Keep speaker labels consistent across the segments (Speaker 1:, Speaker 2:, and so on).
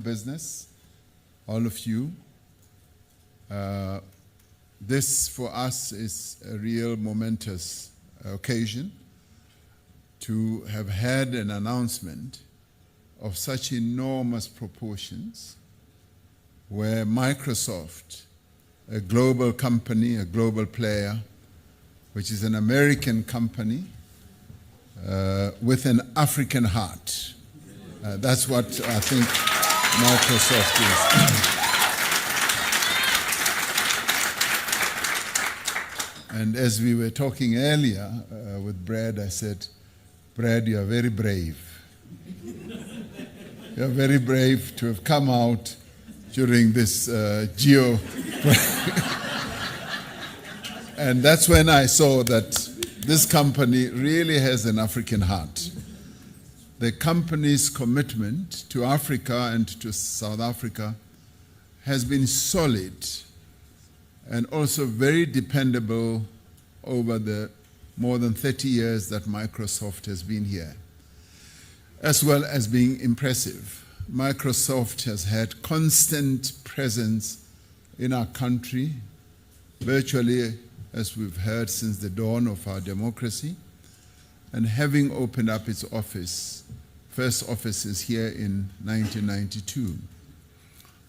Speaker 1: business, all of you. This for us is a real momentous occasion to have had an announcement of such enormous proportions, where Microsoft, a global company, a global player, which is an American company with an African heart. That's what I think Microsoft is. And as we were talking earlier with Brad, I said, Brad, you are very brave. You are very brave to have come out during this And that's when I saw that this company really has an African heart. The company's commitment to Africa and to South Africa has been solid and also very dependable over the more than 30 years that Microsoft has been here, as well as being impressive. Microsoft has had constant presence in our country, virtually, as we've heard, since the dawn of our democracy, and having opened up its first offices here in 1992.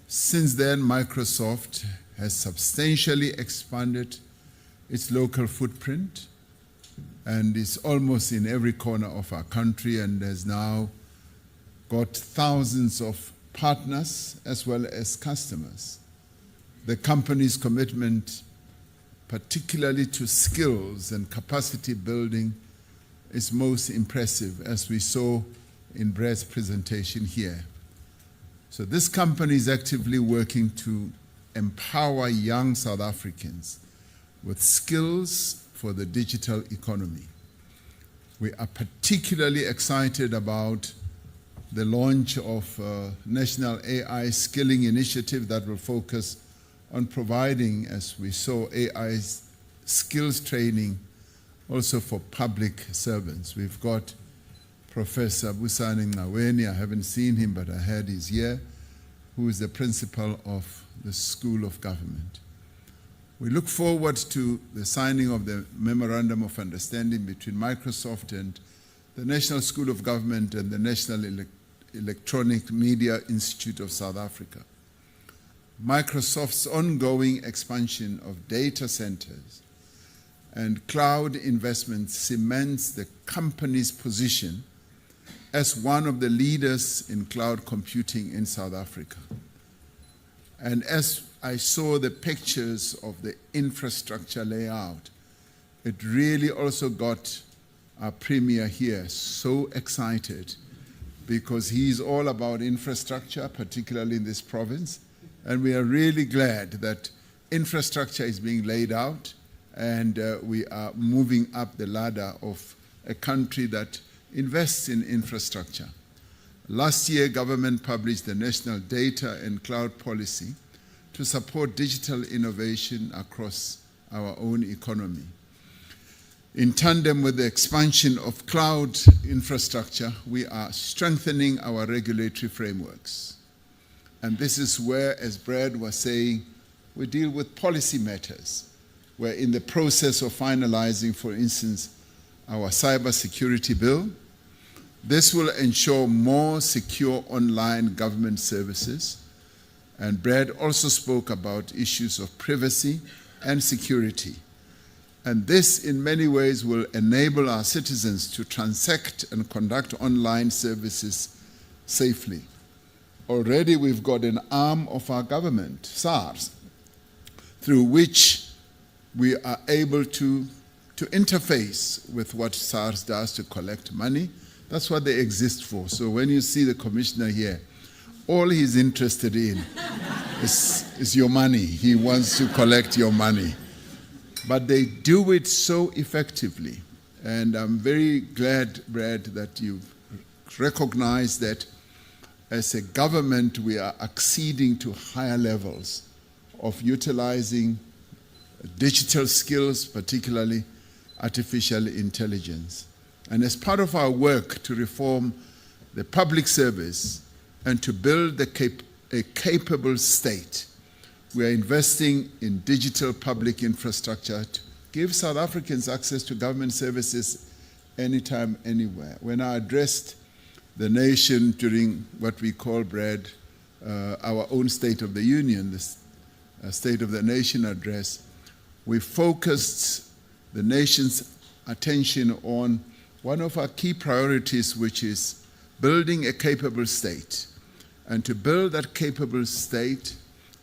Speaker 1: Since then, Microsoft has substantially expanded its local footprint and is almost in every corner of our country, and has now got thousands of partners as well as customers. The company's commitment, particularly to skills and capacity building, is most impressive, as we saw in Brad's presentation here. So this company is actively working to empower young South Africans with skills for the digital economy. We are particularly excited about the launch of a National AI Skilling Initiative that will focus on providing, as we saw, AI skills training also for public servants. We've got Professor Busani Ngaweni, I haven't seen him, but I heard he's here, who is the principal of the School of Government. We look forward to the signing of the Memorandum of Understanding between Microsoft and the National School of Government and the National Electronic Media Institute of South Africa. Microsoft's ongoing expansion of data centers and cloud investments cements the company's position as one of the leaders in cloud computing in South Africa. And as I saw the pictures of the infrastructure layout, it really also got our premier here so excited, because he's all about infrastructure, particularly in this province. And we are really glad that infrastructure is being laid out, and we are moving up the ladder of a country that invests in infrastructure. Last year, government published the National Data and Cloud Policy to support digital innovation across our own economy. In tandem with the expansion of cloud infrastructure, we are strengthening our regulatory frameworks. And this is where, as Brad was saying, we deal with policy matters. We're in the process of finalizing, for instance, our cybersecurity bill. This will ensure more secure online government services. And Brad also spoke about issues of privacy and security. And this, in many ways, will enable our citizens to transact and conduct online services safely. Already we've got an arm of our government, SARS, through which we are able to interface with what SARS does to collect money. That's what they exist for. So when you see the commissioner here, all he's interested in is your money. He wants to collect your money. But they do it so effectively. And I'm very glad, Brad, that you've recognized that as a government, we are acceding to higher levels of utilizing digital skills, particularly artificial intelligence. And as part of our work to reform the public service and to build the a capable state. We are investing in digital public infrastructure to give South Africans access to government services anytime, anywhere. When I addressed the nation during what we call, Brad, our own State of the Union, the State of the Nation address, we focused the nation's attention on one of our key priorities, which is building a capable state. And to build that capable state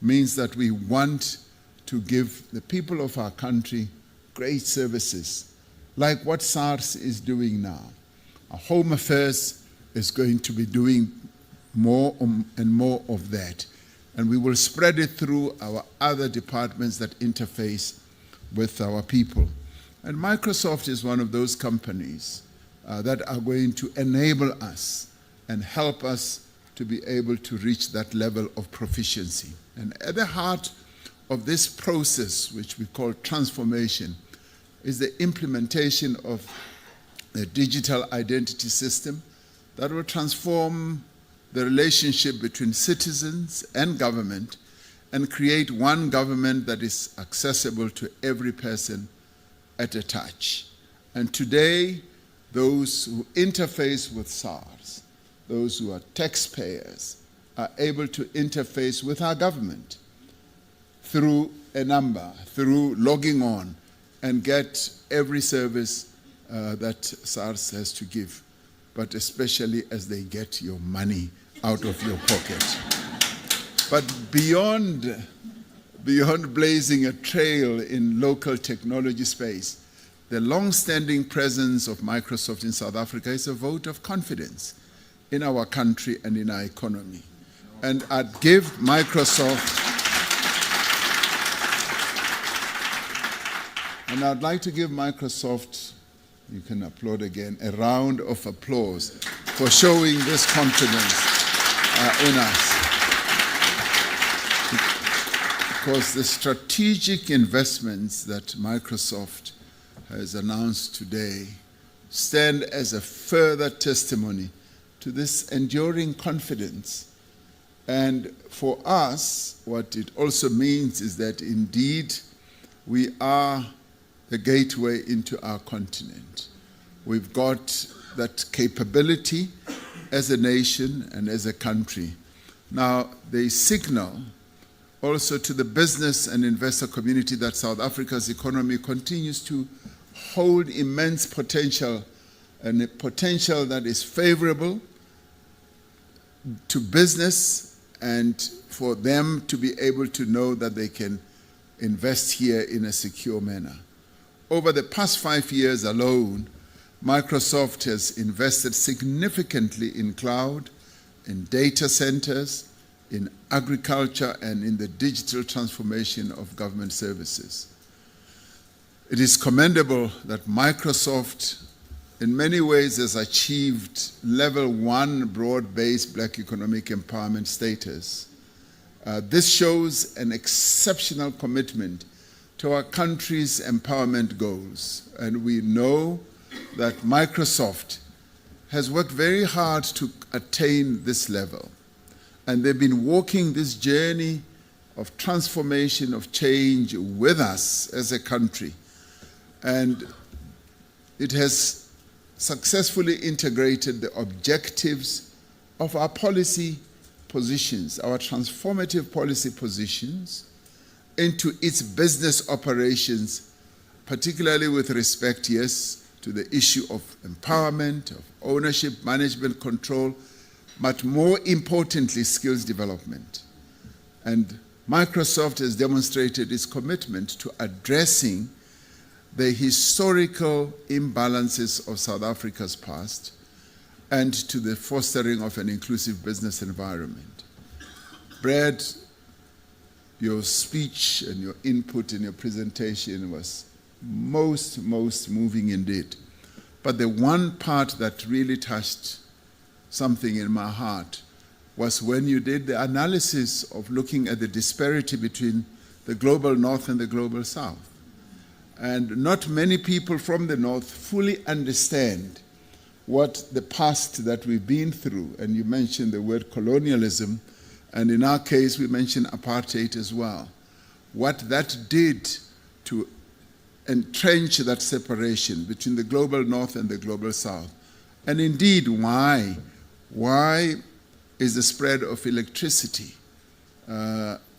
Speaker 1: means that we want to give the people of our country great services, like what SARS is doing now. Our Home Affairs is going to be doing more and more of that. And we will spread it through our other departments that interface with our people. And Microsoft is one of those companies that are going to enable us and help us to be able to reach that level of proficiency. And at the heart of this process, which we call transformation, is the implementation of a digital identity system that will transform the relationship between citizens and government and create one government that is accessible to every person at a touch. And today, those who interface with SARS, those who are taxpayers, are able to interface with our government through a number, through logging on, and get every service that SARS has to give, but especially as they get your money out of your pocket. But beyond blazing a trail in local technology space, the long-standing presence of Microsoft in South Africa is a vote of confidence in our country and in our economy. And I'd give Microsoft, and I'd like to give Microsoft, you can applaud again, a round of applause for showing this confidence in us. Because the strategic investments that Microsoft has announced today stand as a further testimony to this enduring confidence. And for us, what it also means is that indeed we are the gateway into our continent. We've got that capability as a nation and as a country. Now, they signal also to the business and investor community that South Africa's economy continues to hold immense potential, and a potential that is favorable to business and for them to be able to know that they can invest here in a secure manner. Over the past 5 years alone, Microsoft has invested significantly in cloud, in data centers, in agriculture, and in the digital transformation of government services. It is commendable that Microsoft, in many ways, has achieved level 1 broad-based black economic empowerment status. This shows an exceptional commitment to our country's empowerment goals. And we know that Microsoft has worked very hard to attain this level. And they've been walking this journey of transformation, of change with us as a country. And it has successfully integrated the objectives of our policy positions, our transformative policy positions, into its business operations, particularly with respect, yes, to the issue of empowerment, of ownership, management, control, but more importantly, skills development. And Microsoft has demonstrated its commitment to addressing the historical imbalances of South Africa's past and to the fostering of an inclusive business environment. Brad, your speech and your input in your presentation was most moving indeed. But the one part that really touched something in my heart was when you did the analysis of looking at the disparity between the global north and the global south. And not many people from the north fully understand what the past that we've been through, and you mentioned the word colonialism, And in our case, we mentioned apartheid as well. What that did to entrench that separation between the global north and the global south. And indeed, why is the spread of electricity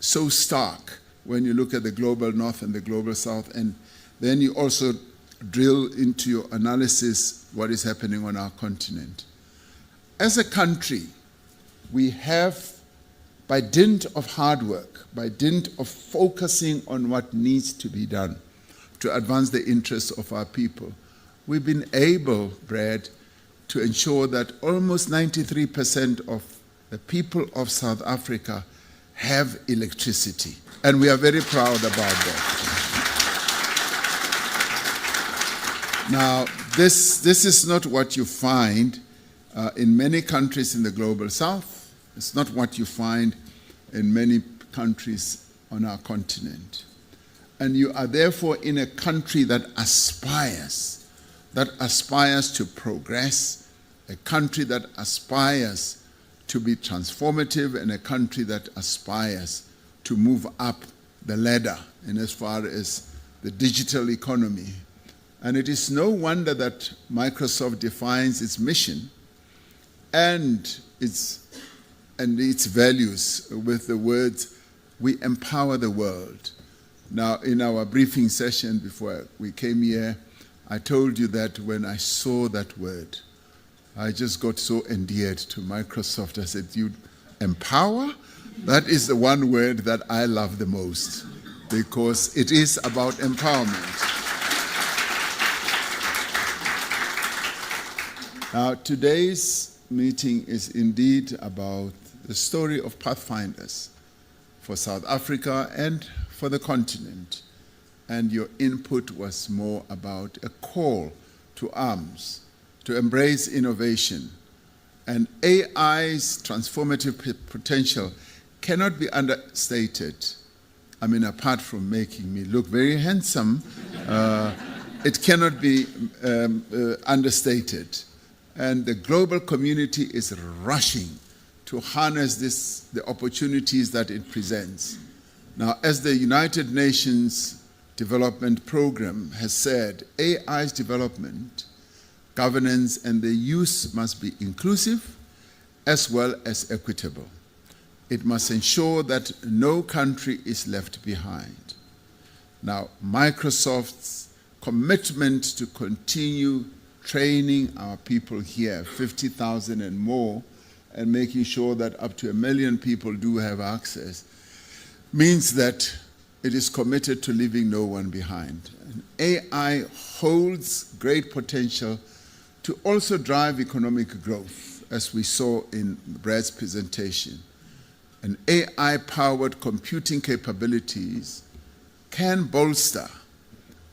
Speaker 1: so stark when you look at the global north and the global south? And then you also drill into your analysis what is happening on our continent. As a country, we have, by dint of hard work, by dint of focusing on what needs to be done to advance the interests of our people, we've been able, Brad, to ensure that almost 93% of the people of South Africa have electricity. And we are very proud about that. Now, this is not what you find in many countries in the global south. It's not what you find in many countries on our continent. And you are therefore in a country that aspires to progress, a country that aspires to be transformative, and a country that aspires to move up the ladder in as far as the digital economy. And it is no wonder that Microsoft defines its mission and its values with the words, "We empower the world." Now, in our briefing session before we came here, I told you that when I saw that word, I just got so endeared to Microsoft. I said, "You empower?" That is the one word that I love the most, because it is about empowerment. Now, today's meeting is indeed about the story of pathfinders for South Africa and for the continent. And your input was more about a call to arms, to embrace innovation. And AI's transformative potential cannot be understated. I mean, apart from making me look very handsome, it cannot be understated. And the global community is rushing to harness the opportunities that it presents. Now, as the United Nations Development Program has said, AI's development, governance, and the use must be inclusive as well as equitable. It must ensure that no country is left behind. Now, Microsoft's commitment to continue training our people here, 50,000 and more, and making sure that up to 1 million people do have access, means that it is committed to leaving no one behind. And AI holds great potential to also drive economic growth, as we saw in Brad's presentation. And AI-powered computing capabilities can bolster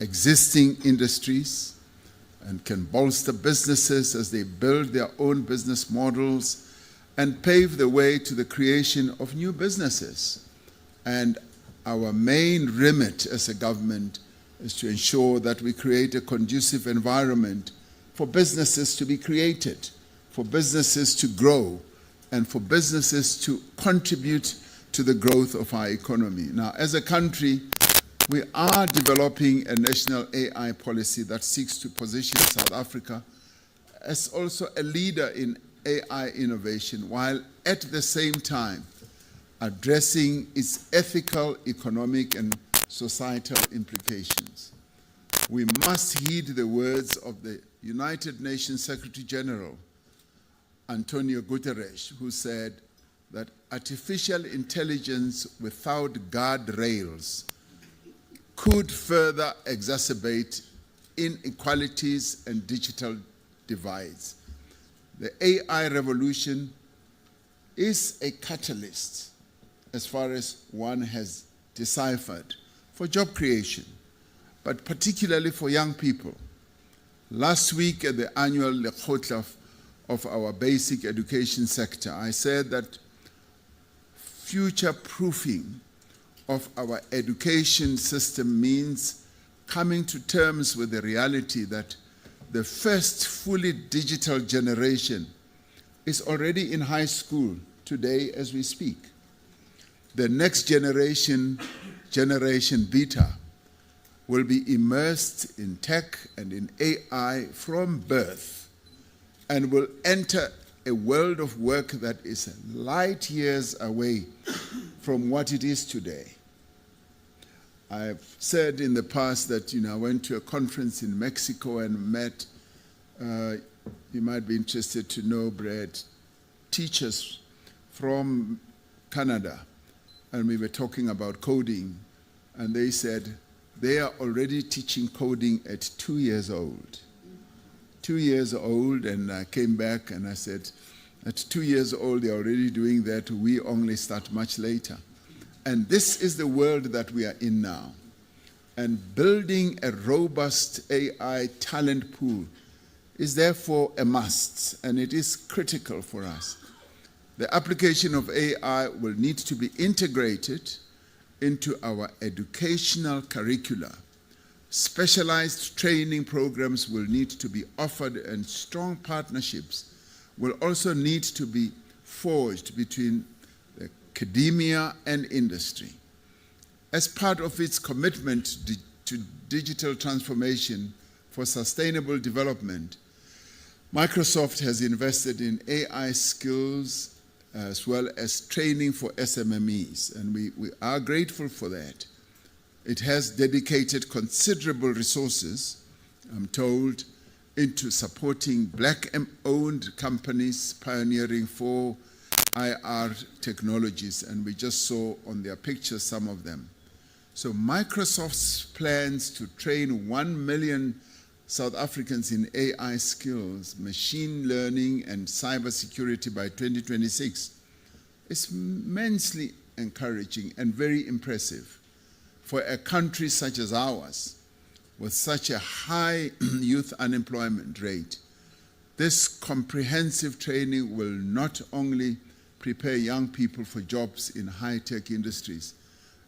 Speaker 1: existing industries and can bolster businesses as they build their own business models and pave the way to the creation of new businesses. And our main remit as a government is to ensure that we create a conducive environment for businesses to be created, for businesses to grow, and for businesses to contribute to the growth of our economy. Now, as a country, we are developing a national AI policy that seeks to position South Africa as also a leader in AI innovation, while at the same time addressing its ethical, economic, and societal implications. We must heed the words of the United Nations Secretary General, Antonio Guterres, who said that artificial intelligence without guardrails could further exacerbate inequalities and digital divides. The AI revolution is a catalyst, as far as one has deciphered, for job creation, but particularly for young people. Last week at the annual Lekgotla of our basic education sector, I said that future-proofing of our education system means coming to terms with the reality that the first fully digital generation is already in high school today as we speak. The next generation, Generation Beta, will be immersed in tech and in AI from birth and will enter a world of work that is light years away from what it is today. I've said in the past that, I went to a conference in Mexico and met, you might be interested to know, Brad, teachers from Canada, and we were talking about coding, and they said they are already teaching coding at 2 years old. 2 years old, and I came back and I said, at 2 years old, they're already doing that. We only start much later. And this is the world that we are in now. And building a robust AI talent pool is therefore a must, and it is critical for us. The application of AI will need to be integrated into our educational curricula. Specialized training programs will need to be offered, and strong partnerships will also need to be forged between academia and industry. As part of its commitment to digital transformation for sustainable development, Microsoft has invested in AI skills as well as training for SMMEs, and we are grateful for that. It has dedicated considerable resources, I'm told, into supporting Black-owned companies pioneering for IR technologies, and we just saw on their pictures some of them. So Microsoft's plans to train 1 million South Africans in AI skills, machine learning, and cybersecurity by 2026 is immensely encouraging and very impressive for a country such as ours, with such a high youth unemployment rate. This comprehensive training will not only prepare young people for jobs in high-tech industries,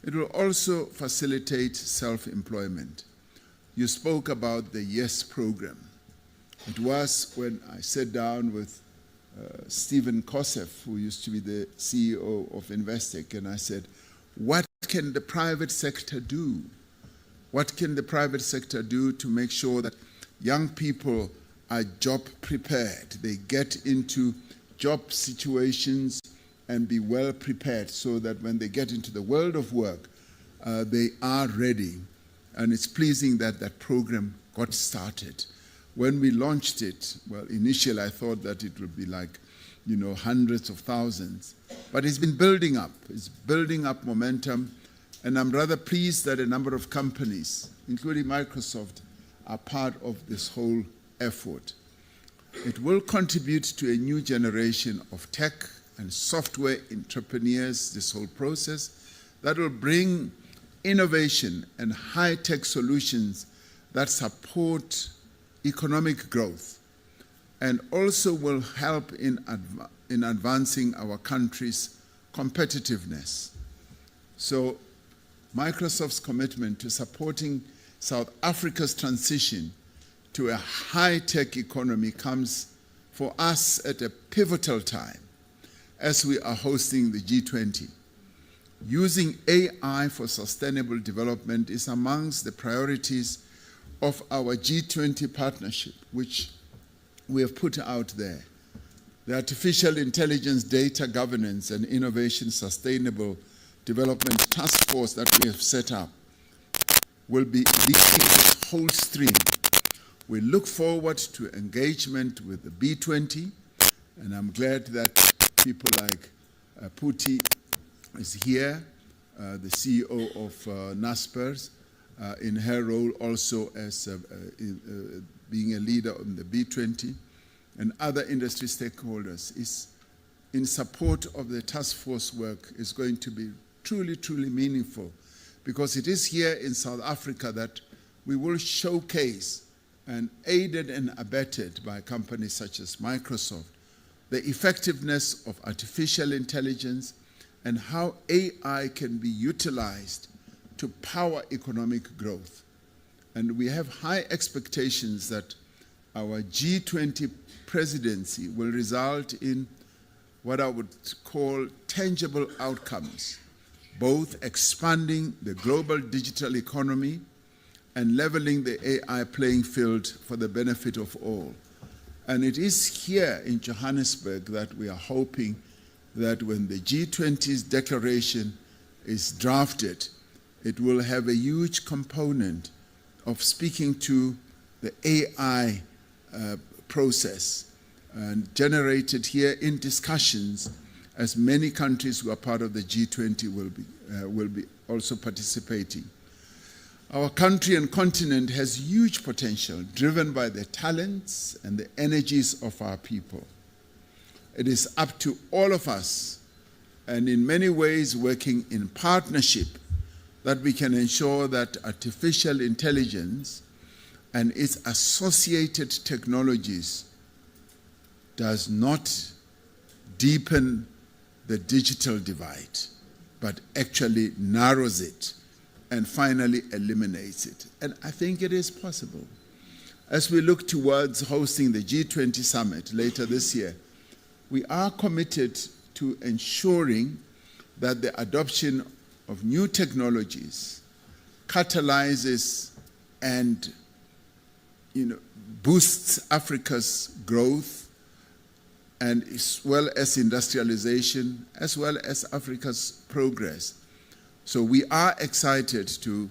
Speaker 1: it will also facilitate self-employment. You spoke about the YES program. It was when I sat down with Stephen Kosef, who used to be the CEO of Investec, and I said, what can the private sector do? What can the private sector do to make sure that young people are job prepared? They get into job situations and be well prepared so that when they get into the world of work, they are ready. And it's pleasing that that program got started. When we launched it, well, initially I thought that it would be like, hundreds of thousands. But it's been building up. It's building up momentum. And I'm rather pleased that a number of companies, including Microsoft, are part of this whole effort. It will contribute to a new generation of tech and software entrepreneurs, this whole process, that will bring innovation and high-tech solutions that support economic growth and also will help in advancing our country's competitiveness. So Microsoft's commitment to supporting South Africa's transition to a high-tech economy comes for us at a pivotal time as we are hosting the G20. Using AI for sustainable development is amongst the priorities of our G20 partnership, which we have put out there. The Artificial Intelligence Data Governance and Innovation Sustainable Development Task Force that we have set up will be leading this whole stream. We look forward to engagement with the B20, and I'm glad that people like Puti is here, the CEO of Naspers, in her role also as being a leader on the B20, and other industry stakeholders, is in support of the task force work is going to be truly, truly meaningful, because it is here in South Africa that we will showcase, and aided and abetted by companies such as Microsoft, the effectiveness of artificial intelligence and how AI can be utilized to power economic growth. And we have high expectations that our G20 presidency will result in what I would call tangible outcomes both expanding the global digital economy and leveling the AI playing field for the benefit of all. And it is here in Johannesburg that we are hoping that when the G20's declaration is drafted, it will have a huge component of speaking to the AI process and generated here in discussions, as many countries who are part of the G20 will be also participating. Our country and continent has huge potential, driven by the talents and the energies of our people. It is up to all of us, and in many ways working in partnership, that we can ensure that artificial intelligence and its associated technologies does not deepen the digital divide, but actually narrows it and finally eliminates it. And I think it is possible. As we look towards hosting the G20 summit later this year, we are committed to ensuring that the adoption of new technologies catalyzes and boosts Africa's growth, and as well as industrialization, as well as Africa's progress. So we are excited to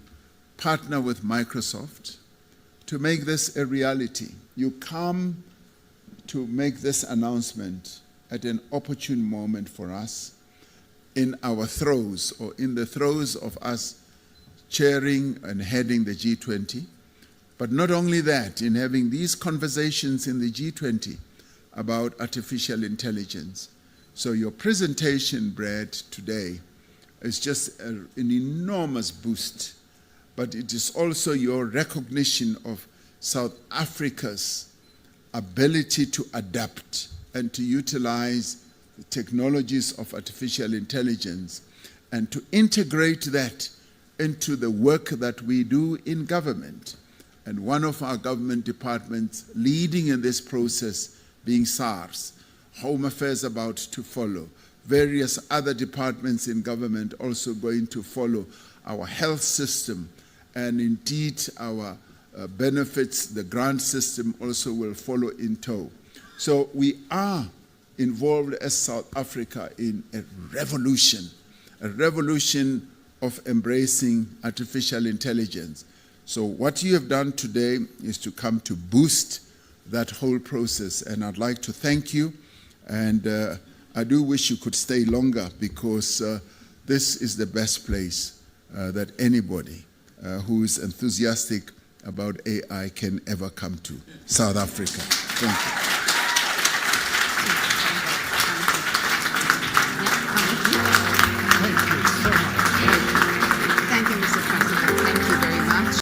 Speaker 1: partner with Microsoft to make this a reality. You come to make this announcement at an opportune moment for us in our throes, or in the throes of us chairing and heading the G20. But not only that, in having these conversations in the G20 about artificial intelligence. So your presentation, Brad, today is just an enormous boost, but it is also your recognition of South Africa's ability to adapt and to utilize the technologies of artificial intelligence and to integrate that into the work that we do in government. And one of our government departments leading in this process being SARS, Home Affairs about to follow, various other departments in government also going to follow, our health system, and indeed our benefits, the grant system also will follow in tow. So we are involved as South Africa in a revolution of embracing artificial intelligence. So what you have done today is to come to boost that whole process, and I'd like to thank you, and I do wish you could stay longer, because this is the best place that anybody who is enthusiastic about AI can ever come to. South Africa. Thank you.